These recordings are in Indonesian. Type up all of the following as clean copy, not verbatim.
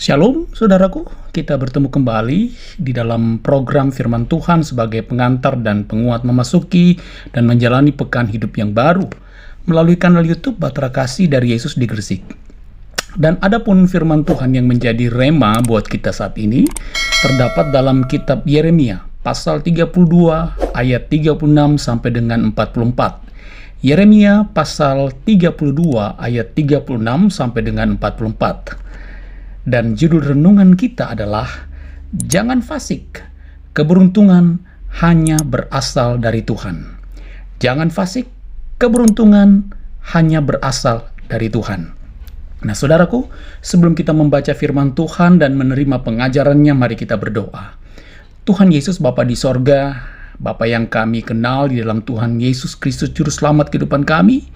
Shalom saudaraku, kita bertemu kembali di dalam program Firman Tuhan sebagai pengantar dan penguat memasuki dan menjalani pekan hidup yang baru melalui kanal YouTube Bahtera Kasih dari Yesus di Gresik. Dan adapun firman Tuhan yang menjadi rema buat kita saat ini terdapat dalam kitab Yeremia pasal 32 ayat 36 sampai dengan 44. Yeremia pasal 32 ayat 36 sampai dengan 44. Dan judul renungan kita adalah Jangan fasik, keberuntungan hanya berasal dari Tuhan. Jangan fasik, keberuntungan hanya berasal dari Tuhan. Nah saudaraku, sebelum kita membaca firman Tuhan dan menerima pengajarannya, mari kita berdoa. Tuhan Yesus Bapa di sorga, Bapa yang kami kenal di dalam Tuhan Yesus Kristus Juru Selamat kehidupan kami,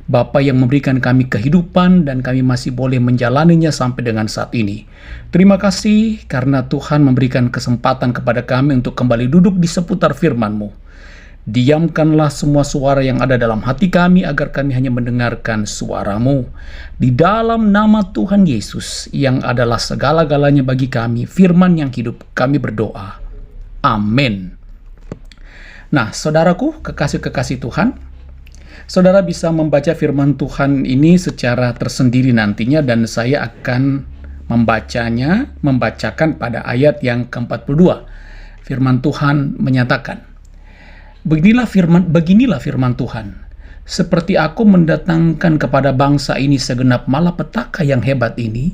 Bapa yang memberikan kami kehidupan dan kami masih boleh menjalaninya sampai dengan saat ini. Terima kasih karena Tuhan memberikan kesempatan kepada kami untuk kembali duduk di seputar firman-Mu. Diamkanlah semua suara yang ada dalam hati kami agar kami hanya mendengarkan suara-Mu. Di dalam nama Tuhan Yesus yang adalah segala-galanya bagi kami, firman yang hidup, kami berdoa. Amin. Nah, saudaraku, kekasih-kekasih Tuhan, saudara bisa membaca firman Tuhan ini secara tersendiri nantinya dan saya akan membacakan pada ayat yang ke-42. Firman Tuhan menyatakan, Beginilah firman Tuhan, seperti aku mendatangkan kepada bangsa ini segenap malapetaka yang hebat ini,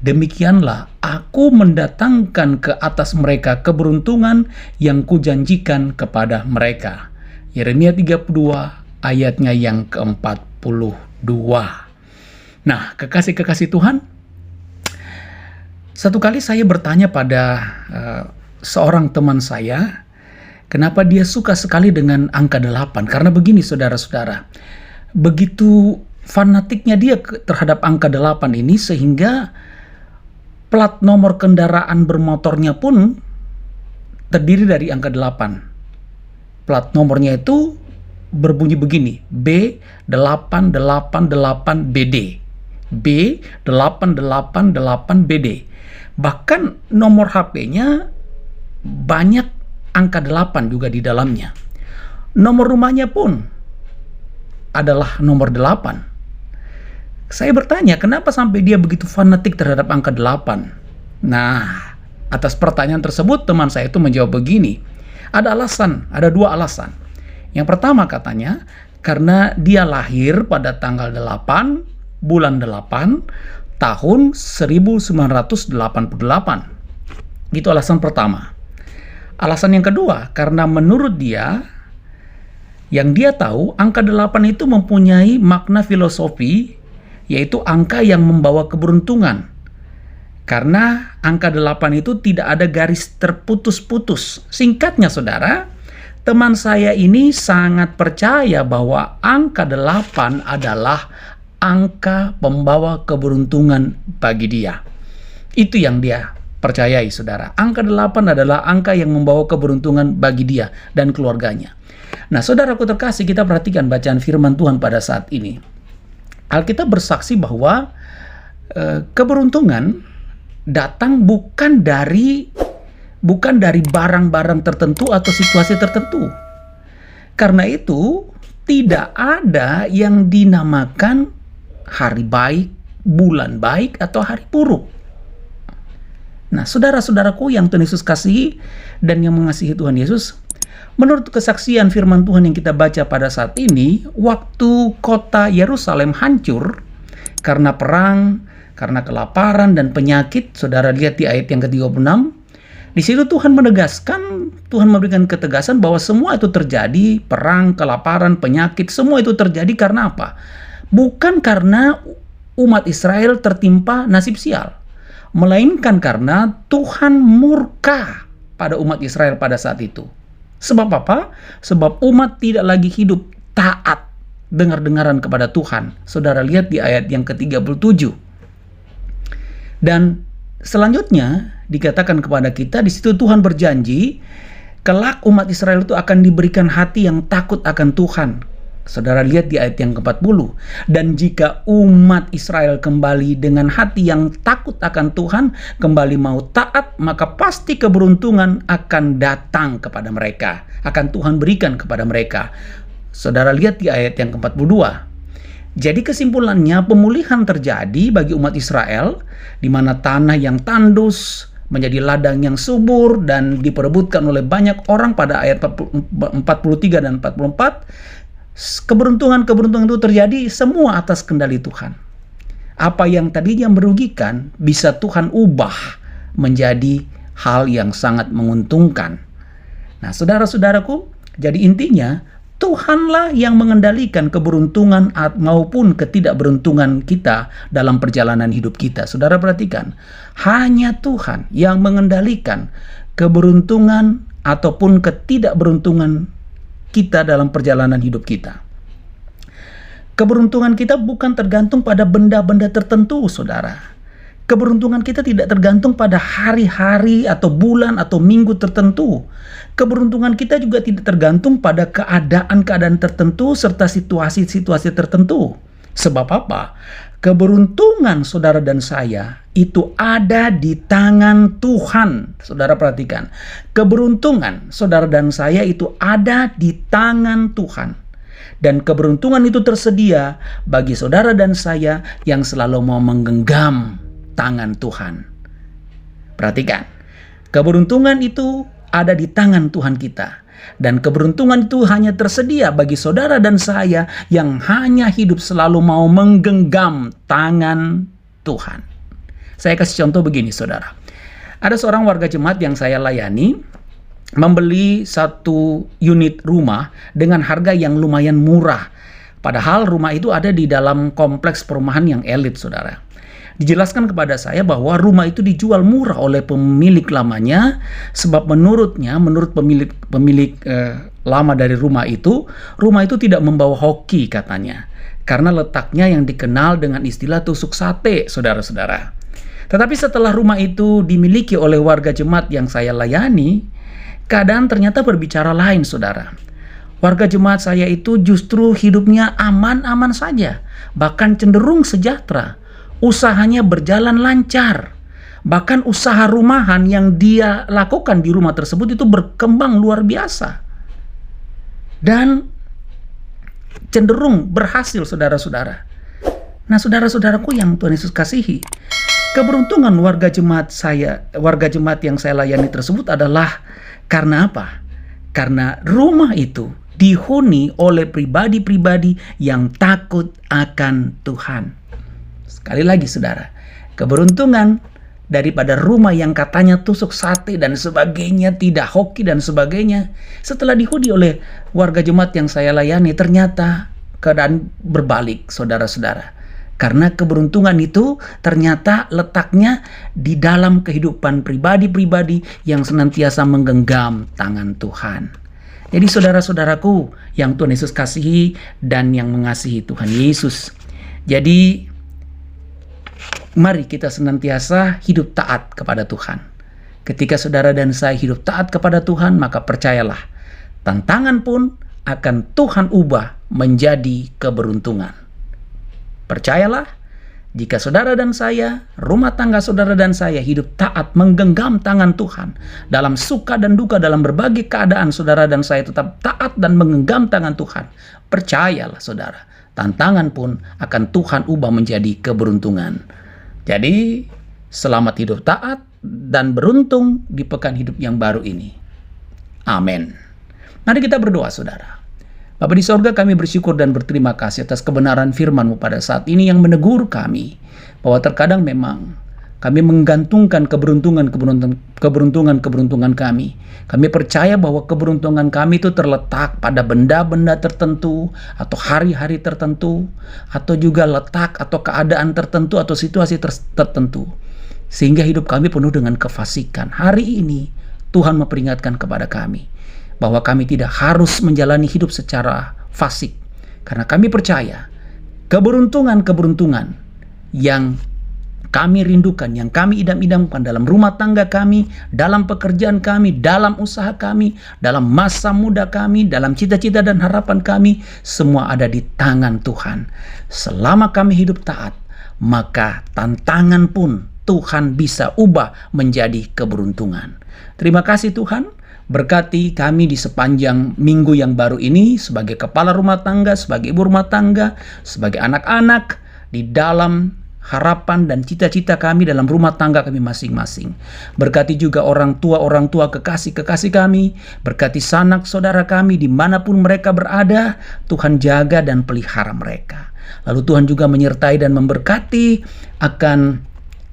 demikianlah aku mendatangkan ke atas mereka keberuntungan yang kujanjikan kepada mereka. Yeremia 32 ayatnya yang ke-42. Nah, kekasih-kekasih Tuhan, satu kali saya bertanya pada seorang teman saya, kenapa dia suka sekali dengan angka 8? Karena begini saudara-saudara, begitu fanatiknya dia terhadap angka 8 ini sehingga plat nomor kendaraan bermotornya pun terdiri dari angka 8. Plat nomornya itu berbunyi begini, B888BD. B888BD. Bahkan nomor HP-nya banyak angka 8 juga di dalamnya. Nomor rumahnya pun adalah nomor 8. Saya bertanya, kenapa sampai dia begitu fanatik terhadap angka 8? Nah, atas pertanyaan tersebut teman saya itu menjawab begini. Ada dua alasan. Yang pertama katanya, karena dia lahir pada tanggal 8, bulan 8, tahun 1988. Itu alasan pertama. Alasan yang kedua, karena menurut dia, yang dia tahu, angka 8 itu mempunyai makna filosofi, yaitu angka yang membawa keberuntungan. Karena angka 8 itu tidak ada garis terputus-putus. Singkatnya saudara, teman saya ini sangat percaya bahwa angka 8 adalah angka pembawa keberuntungan bagi dia. Itu yang dia percayai saudara. Angka 8 adalah angka yang membawa keberuntungan bagi dia dan keluarganya. Nah saudaraku terkasih, kita perhatikan bacaan firman Tuhan pada saat ini. Alkitab bersaksi bahwa keberuntungan datang bukan dari barang-barang tertentu atau situasi tertentu. Karena itu tidak ada yang dinamakan hari baik, bulan baik, atau hari buruk. Nah, saudara-saudaraku yang Tuhan Yesus kasihi dan yang mengasihi Tuhan Yesus, menurut kesaksian firman Tuhan yang kita baca pada saat ini, waktu kota Yerusalem hancur karena perang, karena kelaparan dan penyakit, saudara lihat di ayat yang ke-36, di situ Tuhan memberikan ketegasan bahwa semua itu terjadi, perang, kelaparan, penyakit, semua itu terjadi karena apa? Bukan karena umat Israel tertimpa nasib sial, melainkan karena Tuhan murka pada umat Israel pada saat itu. Sebab apa? Sebab umat tidak lagi hidup taat, dengar-dengaran kepada Tuhan. Saudara lihat di ayat yang ke-37. Dan selanjutnya dikatakan kepada kita, di situ Tuhan berjanji, kelak umat Israel itu akan diberikan hati yang takut akan Tuhan. Saudara lihat di ayat yang ke-40. Dan jika umat Israel kembali dengan hati yang takut akan Tuhan, kembali mau taat, maka pasti keberuntungan akan datang kepada mereka. Akan Tuhan berikan kepada mereka. Saudara lihat di ayat yang ke-42. Jadi kesimpulannya, pemulihan terjadi bagi umat Israel, di mana tanah yang tandus menjadi ladang yang subur dan diperebutkan oleh banyak orang pada ayat 43 dan 44. Keberuntungan itu terjadi semua atas kendali Tuhan. Apa yang tadinya merugikan bisa Tuhan ubah menjadi hal yang sangat menguntungkan. Nah, saudara-saudaraku, jadi intinya Tuhanlah yang mengendalikan keberuntungan maupun ketidakberuntungan kita dalam perjalanan hidup kita. Saudara perhatikan, hanya Tuhan yang mengendalikan keberuntungan ataupun ketidakberuntungan kita dalam perjalanan hidup kita. Keberuntungan kita bukan tergantung pada benda-benda tertentu, saudara. Keberuntungan kita tidak tergantung pada hari-hari atau bulan atau minggu tertentu. Keberuntungan kita juga tidak tergantung pada keadaan-keadaan tertentu serta situasi-situasi tertentu. Sebab apa? Keberuntungan saudara dan saya itu ada di tangan Tuhan. Saudara perhatikan. Keberuntungan saudara dan saya itu ada di tangan Tuhan. Dan keberuntungan itu tersedia bagi saudara dan saya yang selalu mau menggenggam tangan Tuhan. Perhatikan. Keberuntungan itu ada di tangan Tuhan kita. Dan keberuntungan itu hanya tersedia bagi saudara dan saya yang hanya hidup selalu mau menggenggam tangan Tuhan. Saya kasih contoh begini, saudara. Ada seorang warga jemaat yang saya layani membeli satu unit rumah dengan harga yang lumayan murah. Padahal rumah itu ada di dalam kompleks perumahan yang elit, saudara. Dijelaskan kepada saya bahwa rumah itu dijual murah oleh pemilik lamanya, sebab menurut pemilik lama dari rumah itu tidak membawa hoki katanya, karena letaknya yang dikenal dengan istilah tusuk sate, saudara-saudara. Tetapi setelah rumah itu dimiliki oleh warga jemaat yang saya layani, keadaan ternyata berbicara lain, saudara. Warga jemaat saya itu justru hidupnya aman-aman saja, bahkan cenderung sejahtera. Usahanya berjalan lancar. Bahkan usaha rumahan yang dia lakukan di rumah tersebut itu berkembang luar biasa. Dan cenderung berhasil, saudara-saudara. Nah, saudara-saudaraku yang Tuhan Yesus kasihi, keberuntungan warga jemaat yang saya layani tersebut adalah karena apa? Karena rumah itu dihuni oleh pribadi-pribadi yang takut akan Tuhan. Sekali lagi, saudara, keberuntungan daripada rumah yang katanya tusuk sate dan sebagainya, tidak hoki dan sebagainya, setelah dihuni oleh warga jemaat yang saya layani, ternyata keadaan berbalik, saudara-saudara. Karena keberuntungan itu ternyata letaknya di dalam kehidupan pribadi-pribadi yang senantiasa menggenggam tangan Tuhan. Jadi saudara-saudaraku yang Tuhan Yesus kasihi dan yang mengasihi Tuhan Yesus. Jadi mari kita senantiasa hidup taat kepada Tuhan. Ketika saudara dan saya hidup taat kepada Tuhan, maka percayalah, tantangan pun akan Tuhan ubah menjadi keberuntungan. Percayalah, jika saudara dan saya, rumah tangga saudara dan saya hidup taat menggenggam tangan Tuhan, dalam suka dan duka, dalam berbagai keadaan saudara dan saya tetap taat dan menggenggam tangan Tuhan. Percayalah saudara, tantangan pun akan Tuhan ubah menjadi keberuntungan. Jadi, selamat hidup taat dan beruntung di pekan hidup yang baru ini. Amin. Mari kita berdoa, saudara. Bapa di sorga, kami bersyukur dan berterima kasih atas kebenaran firman-Mu pada saat ini yang menegur kami, bahwa terkadang memang kami menggantungkan keberuntungan kami. Kami percaya bahwa keberuntungan kami itu terletak pada benda-benda tertentu, atau hari-hari tertentu, atau juga letak atau keadaan tertentu, atau situasi tertentu. Sehingga hidup kami penuh dengan kefasikan. Hari ini Tuhan memperingatkan kepada kami bahwa kami tidak harus menjalani hidup secara fasik. Karena kami percaya keberuntungan yang kami rindukan, yang kami idam-idamkan dalam rumah tangga kami, dalam pekerjaan kami, dalam usaha kami, dalam masa muda kami, dalam cita-cita dan harapan kami, semua ada di tangan Tuhan. Selama kami hidup taat, maka tantangan pun Tuhan bisa ubah menjadi keberuntungan. Terima kasih Tuhan, berkati kami di sepanjang minggu yang baru ini sebagai kepala rumah tangga, sebagai ibu rumah tangga, sebagai anak-anak, di dalam harapan dan cita-cita kami dalam rumah tangga kami masing-masing. Berkati juga orang tua kekasih-kekasih kami, berkati sanak saudara kami dimanapun mereka berada, Tuhan jaga dan pelihara mereka. Lalu Tuhan juga menyertai dan memberkati akan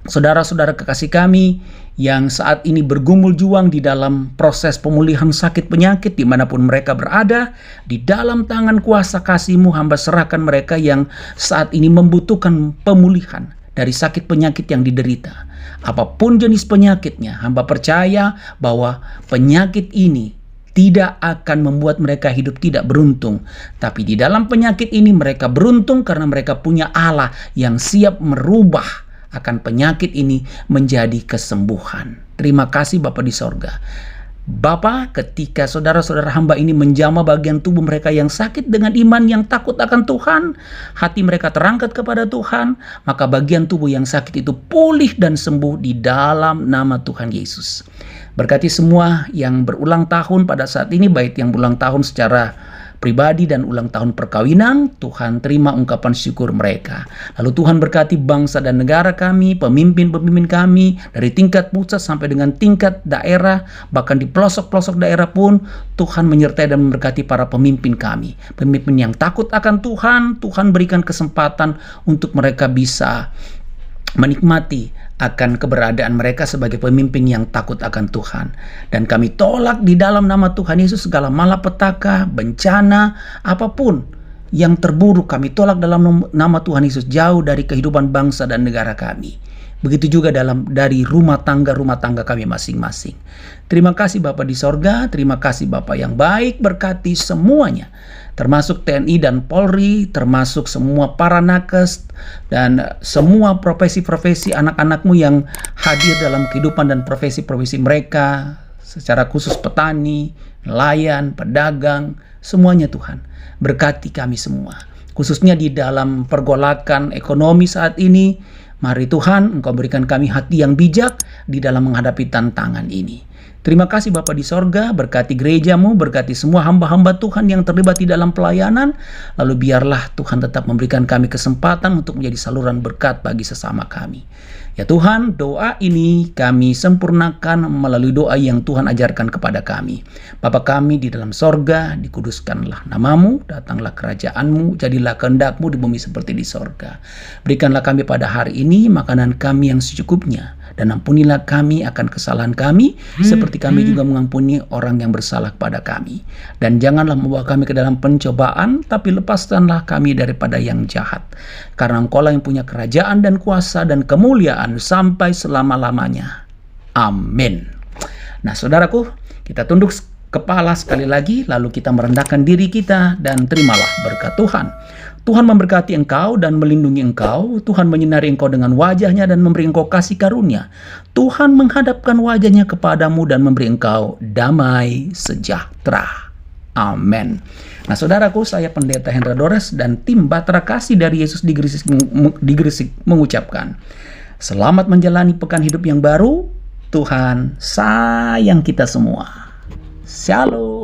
saudara-saudara kekasih kami yang saat ini bergumul juang di dalam proses pemulihan sakit penyakit dimanapun mereka berada. Di dalam tangan kuasa kasih-Mu hamba serahkan mereka yang saat ini membutuhkan pemulihan dari sakit penyakit yang diderita. Apapun jenis penyakitnya, hamba percaya bahwa penyakit ini tidak akan membuat mereka hidup tidak beruntung. Tapi di dalam penyakit ini mereka beruntung karena mereka punya Allah yang siap merubah akan penyakit ini menjadi kesembuhan. Terima kasih Bapa di sorga. Bapa, ketika saudara-saudara hamba ini menjamah bagian tubuh mereka yang sakit dengan iman yang takut akan Tuhan, hati mereka terangkat kepada Tuhan, maka bagian tubuh yang sakit itu pulih dan sembuh di dalam nama Tuhan Yesus. Berkati semua yang berulang tahun pada saat ini, baik yang berulang tahun secara pribadi dan ulang tahun perkawinan, Tuhan terima ungkapan syukur mereka. Lalu Tuhan berkati bangsa dan negara kami, pemimpin-pemimpin kami, dari tingkat pusat sampai dengan tingkat daerah, bahkan di pelosok-pelosok daerah pun, Tuhan menyertai dan memberkati para pemimpin kami. Pemimpin yang takut akan Tuhan, Tuhan berikan kesempatan untuk mereka bisa menikmati akan keberadaan mereka sebagai pemimpin yang takut akan Tuhan. Dan kami tolak di dalam nama Tuhan Yesus segala malapetaka, bencana, apapun yang terburuk kami tolak dalam nama Tuhan Yesus, jauh dari kehidupan bangsa dan negara kami. Begitu juga dari rumah tangga kami masing-masing. Terima kasih Bapa di sorga, terima kasih Bapa yang baik, berkati semuanya, termasuk TNI dan Polri, termasuk semua para nakes, dan semua profesi-profesi anak-anakmu yang hadir dalam kehidupan dan profesi-profesi mereka, secara khusus petani, nelayan, pedagang, semuanya Tuhan. Berkati kami semua, khususnya di dalam pergolakan ekonomi saat ini. Mari Tuhan, Engkau berikan kami hati yang bijak di dalam menghadapi tantangan ini. Terima kasih Bapa di sorga, berkati gereja-Mu, berkati semua hamba-hamba Tuhan yang terlibat di dalam pelayanan. Lalu biarlah Tuhan tetap memberikan kami kesempatan untuk menjadi saluran berkat bagi sesama kami. Ya Tuhan, doa ini kami sempurnakan melalui doa yang Tuhan ajarkan kepada kami. Bapa kami di dalam sorga, dikuduskanlah nama-Mu, datanglah kerajaan-Mu, jadilah kehendak-Mu di bumi seperti di sorga. Berikanlah kami pada hari ini makanan kami yang secukupnya, dan ampunilah kami akan kesalahan kami, seperti kami juga mengampuni orang yang bersalah kepada kami. Dan janganlah membawa kami ke dalam pencobaan, tapi lepaskanlah kami daripada yang jahat. Karena Engkau-lah yang punya kerajaan dan kuasa dan kemuliaan sampai selama-lamanya. Amin. Nah saudaraku, kita tunduk kepala sekali lagi, lalu kita merendahkan diri kita dan terimalah berkat Tuhan. Tuhan memberkati engkau dan melindungi engkau. Tuhan menyinari engkau dengan wajahnya dan memberi engkau kasih karunia. Tuhan menghadapkan wajahnya kepadamu dan memberi engkau damai sejahtera. Amin. Nah saudaraku, saya Pendeta Hendra Dores dan tim Bahtera Kasih dari Yesus di Gresik mengucapkan, selamat menjalani pekan hidup yang baru. Tuhan sayang kita semua. Shalom.